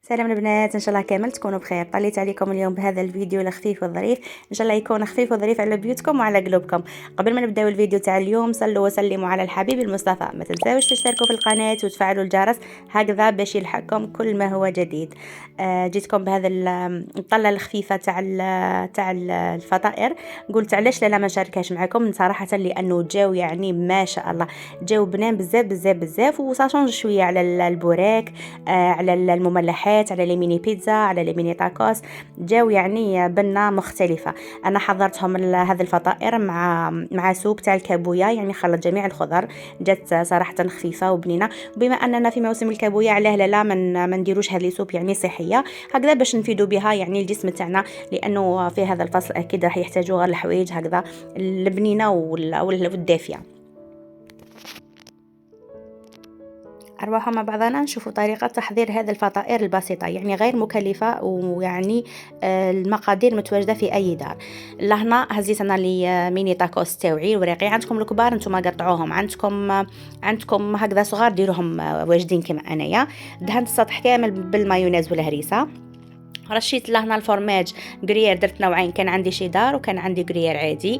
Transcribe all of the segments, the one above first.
سلام البنات، ان شاء الله كامل تكونوا بخير. طليت عليكم اليوم بهذا الفيديو الخفيف والظريف، ان شاء الله يكون خفيف وظريف على بيوتكم وعلى قلوبكم. قبل ما نبداو الفيديو تاع اليوم صلوا وسلموا على الحبيب المصطفى، ما تنساوش تشتركوا في القناه وتفعلوا الجرس هكذا باش يلحقكم كل ما هو جديد. جيتكم بهذا الطله الخفيفه تاع الفطائر. قلت علاش لا ما نشاركهاش معكم صراحه، لانه جاو يعني ما شاء الله جاو بنان بزاف بزاف بزاف، وصاشونج شويه على البوراك، على المملحات، على لي ميني بيتزا، على لي ميني تاكوس. جاو يعني بنه مختلفه. انا حضرتهم هذه الفطائر مع سوب تاع الكابويا، يعني خلط جميع الخضر. جات صراحه خفيفه وبنينه. بما اننا في موسم الكابويا علاه لا ما نديروش هذه سوب يعني صحيه هكذا باش نفيدوا بها يعني الجسم تاعنا، لانه في هذا الفصل اكيد راح يحتاجوا غير الحوايج هكذا البنينه والدافيه. أرواحوا مع بعضنا نشوفوا طريقة تحضير هذه الفطائر البسيطة، يعني غير مكلفة، ويعني المقادير متواجدة في أي دار. لهنا هزيت أنا لي ميني تاكوس تاوعي ورقي. عندكم الكبار نتوما قطعوهم، عندكم هكذا صغار ديروهم واجدين كما أنايا. دهنت السطح كامل بالمايونيز والهريسة. رشيت لهنا الفورماج غريير، درت نوعين، كان عندي شيدار وكان عندي غريير عادي.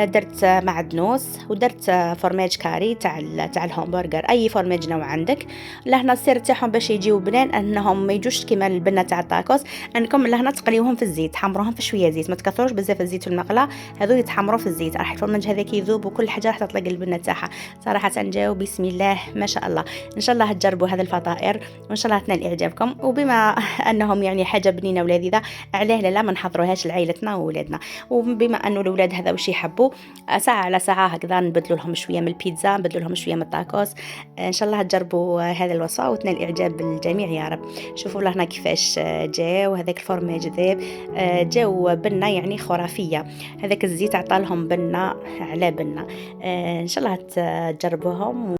درت معدنوس ودرت فورماج كاري تاع الهامبرجر، اي فورماج نوع عندك. لهنا السر تاعهم باش يجيو بنان انهم ما يجوش كيما البنه تاع الطاكوس، انكم لهنا تقليوهم في الزيت، تحمروهم في شويه زيت، ما تكثروش بزاف الزيت في المقله، هذو يتحمروا في الزيت، راح الفورماج هذاك يذوب وكل حاجه راح تطلق البنه تاعها. صراحه جاو بسم الله ما شاء الله. ان شاء الله تجربوا هذه الفطائر وان شاء الله تنال اعجابكم. وبما انهم يعني حاجه بنينه ولذيذه، علاه لا ما نحضروهاش لعائلتنا وولادنا. وبما انه الاولاد هذا واش يحبوا، ساعه على ساعه هكذا نبدلوا لهم شويه من البيتزا، نبدلوا لهم شويه من الطاكوس. ان شاء الله تجربوا هذه الوصفه وتنال اعجاب الجميع يا رب. شوفوا لهنا كيفاش جاو هذاك الفورماج ذاب، جاو بنه يعني خرافيه. هذاك الزيت عطى لهم بنه على بنه. ان شاء الله تجربوهم.